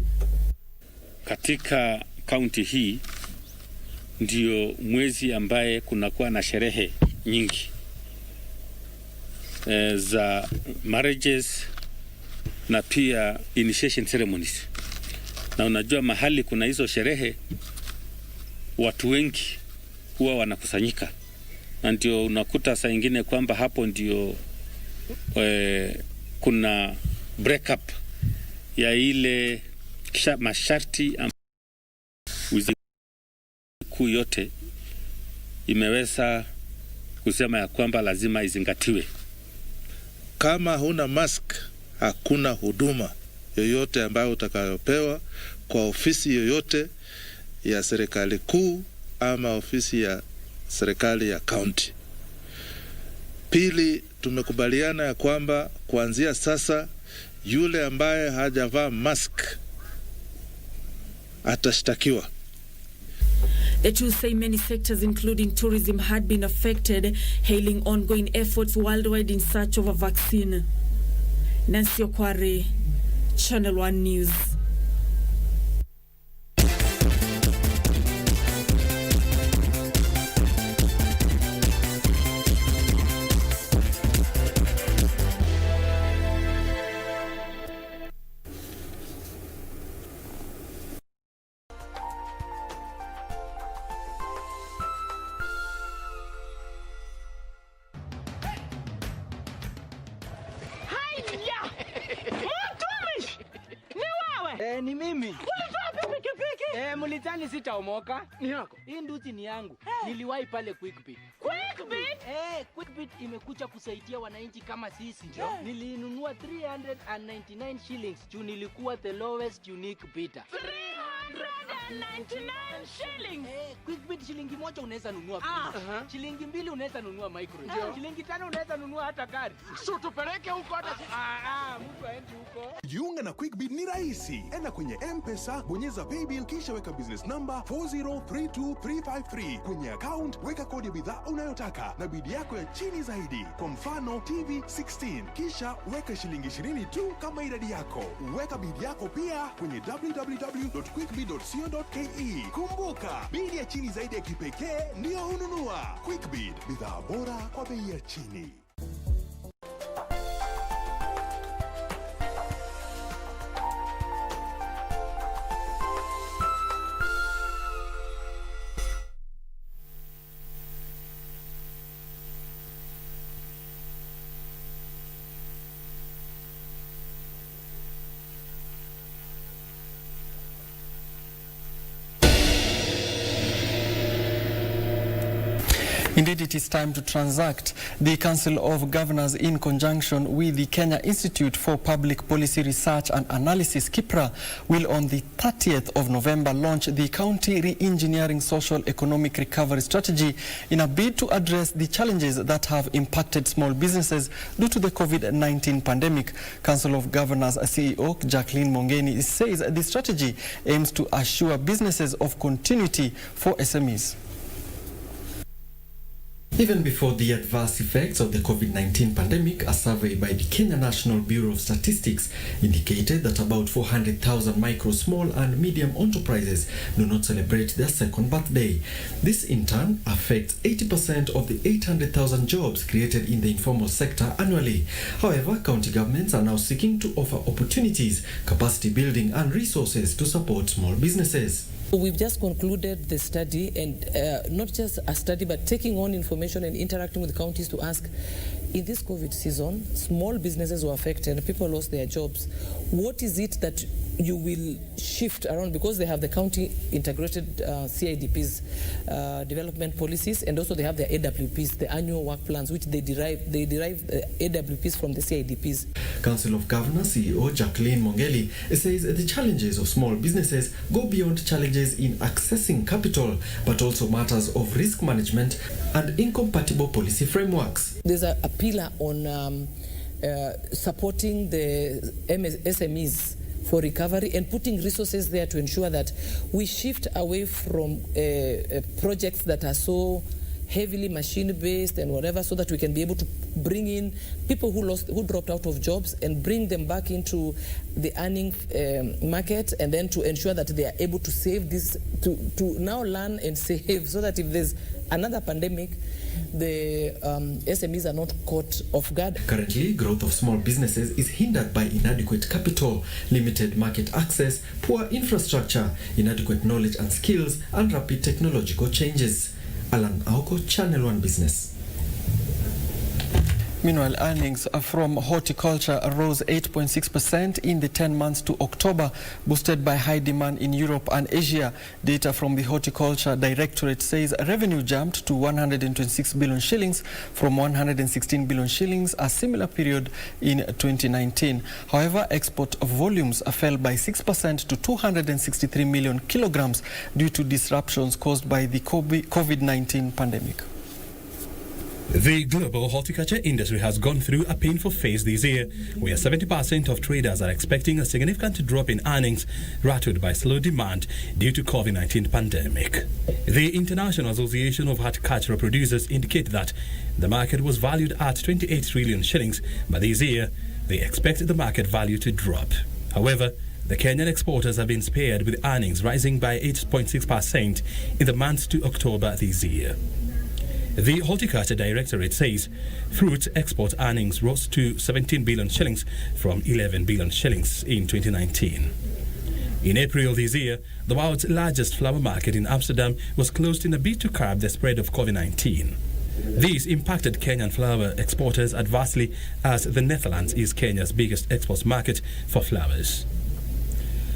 Katika kaunti hii ndio mwezi ambaye kunakuwa na sherehe nyingi za marriages na pia initiation ceremonies. Na unajua mahali kuna hizo sherehe watu wengi huwa wanakusanyika, na ndio unakuta saa nyingine kwamba hapo ndio kuna break up ya ile masharti kuu yote imeweza kusema ya kwamba lazima izingatiwe. Kama huna mask, hakuna huduma yoyote ambayo utakayopewa kwa ofisi yoyote ya serikali kuu ama ofisi ya serikali ya county. Pili, tumekubaliana ya kwamba kuanzia sasa yule ambaye hajavaa mask atashtakiwa. The two say many sectors including tourism had been affected, hailing ongoing efforts worldwide in search of a vaccine. Nancy Okware, Channel 1 News. Ni mimi. Ulitoa pikipiki? Mlitani sitaomoka. Ni yako. Hii nduti ni yangu. Niliwahi pale Quickbit. Quickbit? Quickbit imekuja kusaidia wananchi kama sisi. Nilinunua 399 shillings. Juu nilikuwa the lowest unique bidder. 399 shillings. Quickbit shilingi moja unaweza nunua pizza. Shilingi 2 unaweza nunua microwave. Shilingi 5 unaweza nunua hata gari. So tupeleke huko hata mtu aende huko. Jiunga na Quickbit ni rahisi. Enda kwenye M-Pesa, bonyeza paybill kisha weka business number 4032353. Kwenye account weka kodi ya bidhaa unayotaka na bidi yako ya chini zaidi. Kwa mfano TV 16, kisha weka shilingi 20 tu kama idadi yako. Weka bidi yako pia kwenye www.quickbit.co.ke. Kumbuka, bidi ya chini zaidi ya kipekee ndio hununua. Quickbit, bidhaa bora kwa bei ya chini. Indeed, it is time to transact. The Council of Governors, in conjunction with the Kenya Institute for Public Policy Research and Analysis, KIPRA, will on the 30th of November launch the County Re-Engineering Social Economic Recovery Strategy in a bid to address the challenges that have impacted small businesses due to the COVID-19 pandemic. Council of Governors CEO Jacqueline Mongeni says the strategy aims to assure businesses of continuity for SMEs. Even before the adverse effects of the COVID-19 pandemic, a survey by the Kenya National Bureau of Statistics indicated that about 400,000 micro, small and medium enterprises do not celebrate their second birthday. This in turn affects 80% of the 800,000 jobs created in the informal sector annually. However, county governments are now seeking to offer opportunities, capacity building and resources to support small businesses. We've just concluded the study, and not just a study, but taking on information and interacting with counties to ask, in this COVID season, small businesses were affected, people lost their jobs. What is it that you will shift around? Because they have the county integrated CIDPs, development policies, and also they have their AWPs, the annual work plans, which they derive AWPs from the CIDPs. Council of Governors CEO Jacqueline Mongeli says the challenges of small businesses go beyond challenges in accessing capital, but also matters of risk management and incompatible policy frameworks. There's a pillar on supporting the SMEs for recovery and putting resources there to ensure that we shift away from projects that are so heavily machine-based and whatever, so that we can be able to bring in people who dropped out of jobs and bring them back into the earning market, and then to ensure that they are able to save this, to now learn and save, so that if there's another pandemic, the SMEs are not caught off guard. Currently, growth of small businesses is hindered by inadequate capital, limited market access, poor infrastructure, inadequate knowledge and skills, and rapid technological changes. Allan, Aoko, Channel 1 Business. Meanwhile, earnings from horticulture rose 8.6% in the 10 months to October, boosted by high demand in Europe and Asia. Data from the Horticulture Directorate says revenue jumped to 126 billion shillings from 116 billion shillings a similar period in 2019. However, export volumes fell by 6% to 263 million kilograms due to disruptions caused by the COVID-19 pandemic. The global horticulture industry has gone through a painful phase this year, where 70% of traders are expecting a significant drop in earnings, rattled by slow demand due to COVID-19 pandemic. The International Association of Horticultural Producers indicate that the market was valued at 28 trillion shillings, but this year they expect the market value to drop. However, the Kenyan exporters have been spared, with earnings rising by 8.6% in the months to October this year. The Horticulture Directorate says fruit export earnings rose to 17 billion shillings from 11 billion shillings in 2019. In April this year, the world's largest flower market in Amsterdam was closed in a bid to curb the spread of COVID-19. This impacted Kenyan flower exporters adversely, as the Netherlands is Kenya's biggest export market for flowers.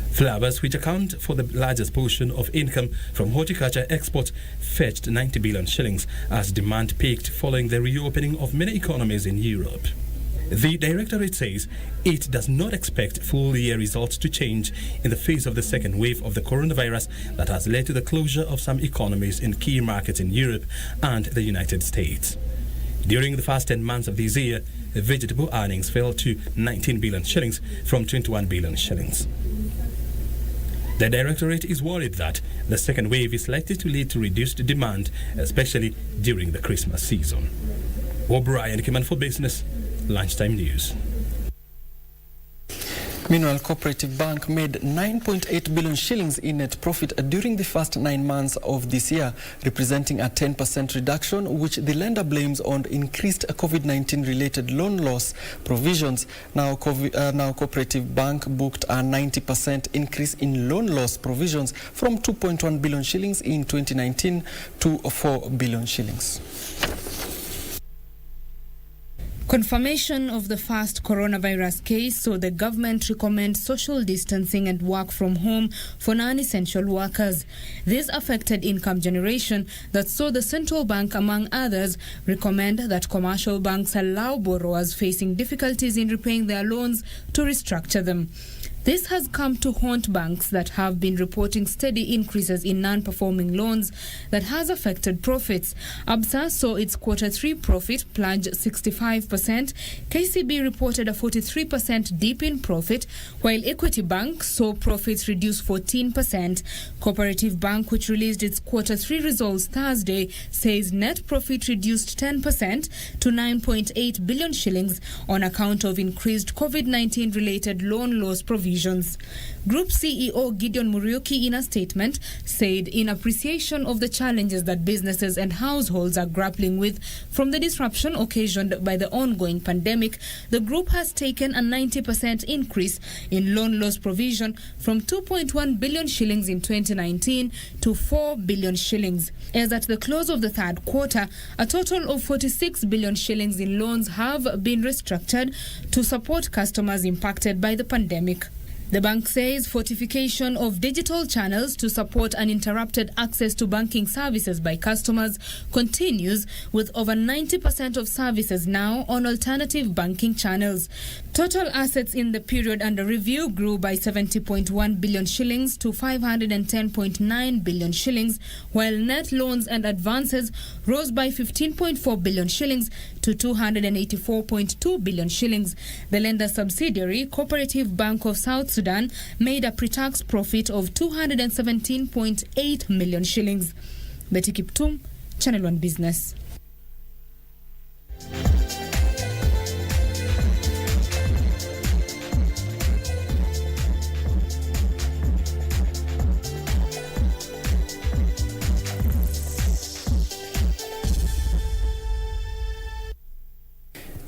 Flowers, which account for the largest portion of income from horticulture exports, fetched 90 billion shillings as demand peaked following the reopening of many economies in Europe. The Directorate says it does not expect full-year results to change in the face of the second wave of the coronavirus that has led to the closure of some economies in key markets in Europe and the United States. During the first 10 months of this year, vegetable earnings fell to 19 billion shillings from 21 billion shillings. The Directorate is worried that the second wave is likely to lead to reduced demand, especially during the Christmas season. O'Brien, Command for Business, Lunchtime News. Meanwhile, Cooperative Bank made 9.8 billion shillings in net profit during the first 9 months of this year, representing a 10% reduction, which the lender blames on increased COVID-19 related loan loss provisions. Now Cooperative Bank booked a 90% increase in loan loss provisions from 2.1 billion shillings in 2019 to 4 billion shillings. Confirmation of the first coronavirus case, so the government recommends social distancing and work from home for non-essential workers. This affected income generation that saw the central bank, among others, recommend that commercial banks allow borrowers facing difficulties in repaying their loans to restructure them. This has come to haunt banks that have been reporting steady increases in non-performing loans that has affected profits. ABSA saw its Q3 profit plunge 65%. KCB reported a 43% dip in profit, while Equity Bank saw profits reduce 14%. Cooperative Bank, which released its Q3 results Thursday, says net profit reduced 10% to 9.8 billion shillings on account of increased COVID-19 related loan loss provisions. Group CEO Gideon Muriuki, in a statement, said in appreciation of the challenges that businesses and households are grappling with from the disruption occasioned by the ongoing pandemic, the group has taken a 90% increase in loan loss provision from 2.1 billion shillings in 2019 to 4 billion shillings. As at the close of the third quarter, a total of 46 billion shillings in loans have been restructured to support customers impacted by the pandemic. The bank says fortification of digital channels to support uninterrupted access to banking services by customers continues, with over 90% of services now on alternative banking channels. Total assets in the period under review grew by 70.1 billion shillings to 510.9 billion shillings, while net loans and advances rose by 15.4 billion shillings to 284.2 billion shillings. The lender subsidiary, Cooperative Bank of South Sudan, made a pre-tax profit of 217.8 million shillings. Betty Kiptum, Channel 1 Business.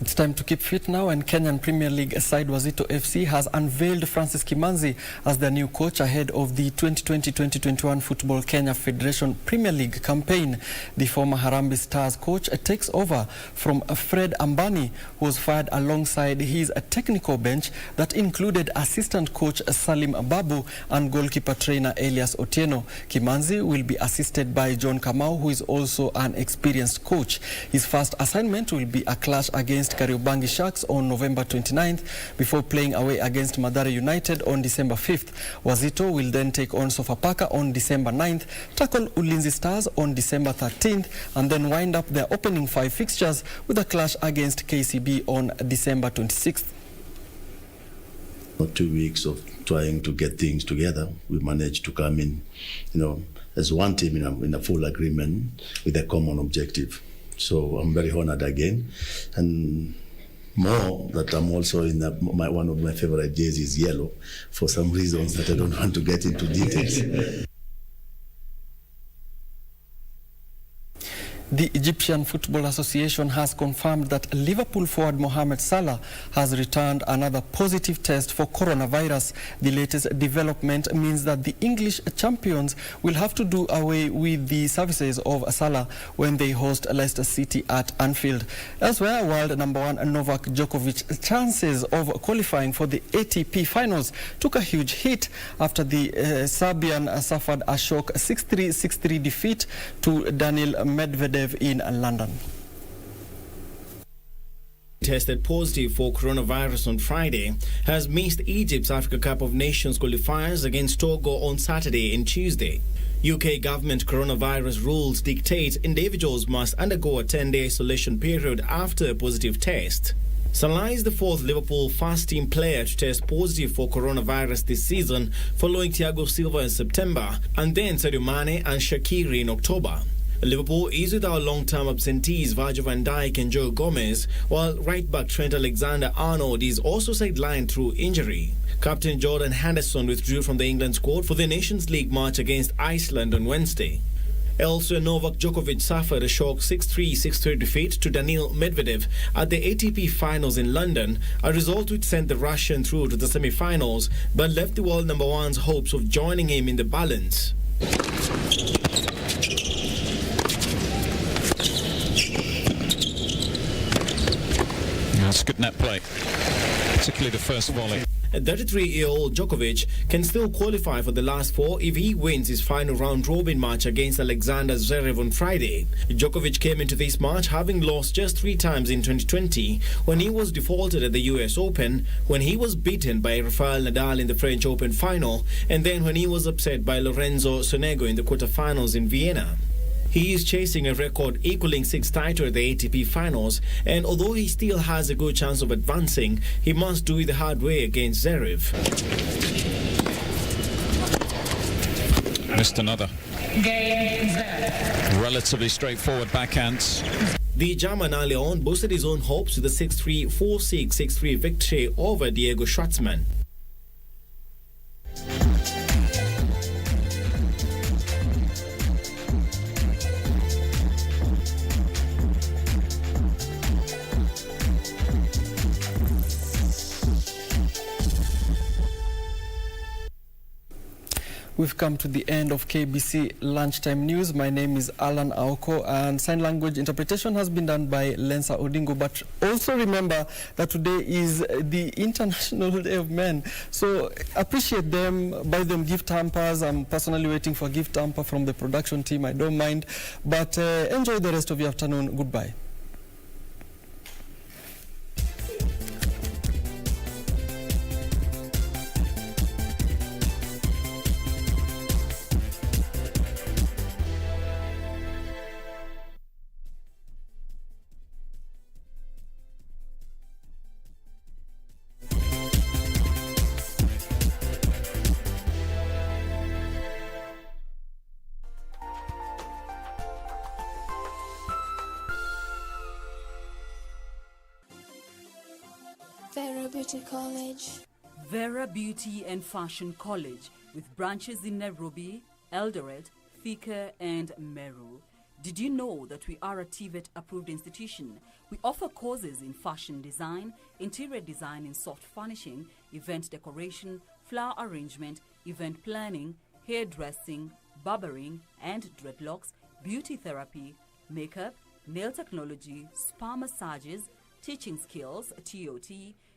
It's time to keep fit now, and Kenyan Premier League side Wazito FC has unveiled Francis Kimanzi as their new coach ahead of the 2020-2021 Football Kenya Federation Premier League campaign. The former Harambee Stars coach takes over from Fred Ambani, who was fired alongside his technical bench that included assistant coach Salim Babu and goalkeeper trainer Elias Otieno. Kimanzi will be assisted by John Kamau, who is also an experienced coach. His first assignment will be a clash against Kariobangi Sharks on November 29th before playing away against Mathare United on December 5th. Wazito will then take on Sofapaka on December 9th, tackle Ulinzi Stars on December 13th, and then wind up their opening 5 fixtures with a clash against KCB on December 26th. 2 weeks of trying to get things together, we managed to come in, as one team in a full agreement with a common objective. So I'm very honored again, and more that I'm also in one of my favorite jerseys is yellow, for some reasons that I don't want to get into details. The Egyptian Football Association has confirmed that Liverpool forward Mohamed Salah has returned another positive test for coronavirus. The latest development means that the English champions will have to do away with the services of Salah when they host Leicester City at Anfield. Elsewhere, world number 1 Novak Djokovic's chances of qualifying for the ATP finals took a huge hit after the Serbian suffered a shock 6-3, 6-3 defeat to Daniil Medvedev in London. Tested positive for coronavirus on Friday, has missed Egypt's Africa Cup of Nations qualifiers against Togo on Saturday and Tuesday. UK government coronavirus rules dictate individuals must undergo a 10-day isolation period after a positive test. Salah is the 4th Liverpool first-team player to test positive for coronavirus this season, following Thiago Silva in September and then Sadio Mane and Shaqiri in October. Liverpool is without long-term absentees Virgil van Dijk and Joe Gomez, while right-back Trent Alexander-Arnold is also sidelined through injury. Captain Jordan Henderson withdrew from the England squad for the Nations League match against Iceland on Wednesday. Elsewhere, Novak Djokovic suffered a shock 6-3, 6-3 defeat to Daniil Medvedev at the ATP finals in London, a result which sent the Russian through to the semi-finals but left the world number 1's hopes of joining him in the balance. That's good net play. particularly the first volley. 33-year-old Djokovic can still qualify for the last four if he wins his final round-robin match against Alexander Zverev on Friday. Djokovic came into this match having lost just 3 times in 2020 when he was defaulted at the US Open, when he was beaten by Rafael Nadal in the French Open final, and then when he was upset by Lorenzo Sonego in the quarterfinals in Vienna. He is chasing a record equaling 6 titles at the ATP finals, and although he still has a good chance of advancing, he must do it the hard way against Zverev. Missed another. Relatively straightforward backhands. The German early on boosted his own hopes with a 6-3, 4-6, 6-3 victory over Diego Schwartzman. We've come to the end of KBC Lunchtime News. My name is Allan Aoko, and sign language interpretation has been done by Lensa Odingo. But also remember that today is the International Day of Men. So appreciate them, buy them gift hampers. I'm personally waiting for a gift hamper from the production team. I don't mind. But enjoy the rest of your afternoon. Goodbye. Vera Beauty College. Vera Beauty and Fashion College, with branches in Nairobi, Eldoret, Thika and Meru. Did you know that we are a TVET approved institution? We offer courses in fashion design, interior design in soft furnishing, event decoration, flower arrangement, event planning, hairdressing, barbering and dreadlocks, beauty therapy, makeup, nail technology, spa massages, teaching skills, TOT,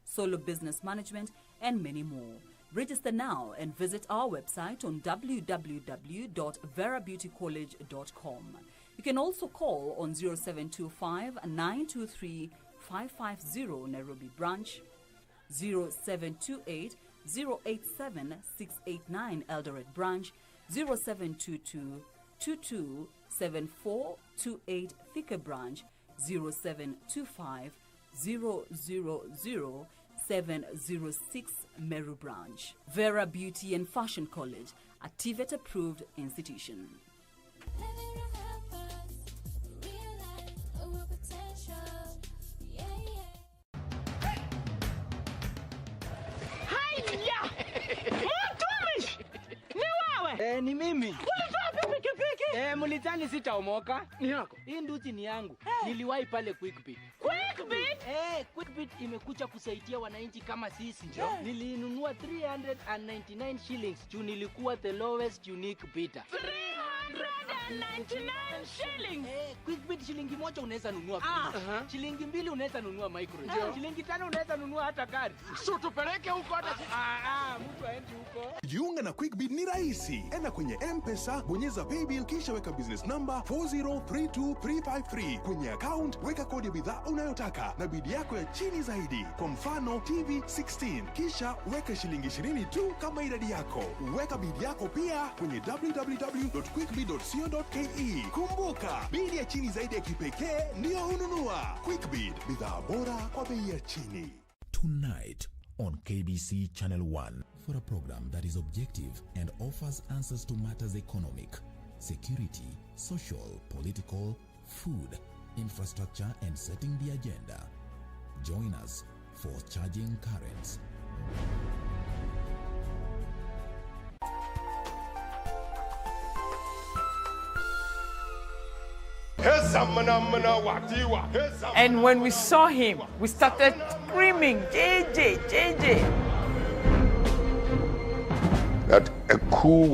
solo business management, and many more. Register now and visit our website on www.verabeautycollege.com. You can also call on 0725 923 550 Nairobi branch, 0728 087 689 Eldoret branch, 0722 22 7428 Thika branch, 0725 000 706 Meru branch. Vera Beauty and Fashion College, a TVET approved institution. Ni mimi. Ulitoa pikipiki? Mlitani sitaomoka. Ni yako. Hii nduti ni yangu. Niliwahi pale Quickbit. Quickbit? Quickbit imekuja kusaidia wananchi kama sisi. Nilinunua 399 shillings. Juu nilikuwa the lowest unique bidder. 399 shillings. Quickbit shilingi moja unaweza nunua free. Shilingi 2 unaweza nunua micro. Shilingi 5 unaweza nunua hata gari. So tupeleke huko hata mtu aende huko. Jiunga na Quickbit ni rahisi. Enda kwenye M-Pesa, bonyeza paybill kisha weka business number 4032353. Kwenye account weka kodi ya bidhaa unayotaka na bidi yako ya chini zaidi. Kwa mfano TV 16. Kisha weka shilingi 20 tu kama idadi yako. Weka bidi yako pia kwenye www.quickbit.co.ke. Kumbuka, bidi ya chini zaidi ya kipekee ndio hununua. Quickbit, bidhaa bora kwa bei ya chini. Tonight on KBC Channel 1 for a program that is objective and offers answers to matters economic, security, social, political, food, infrastructure and setting the agenda. Join us for Charging Currents. And when we saw him, we started screaming, JJ, JJ. That a coup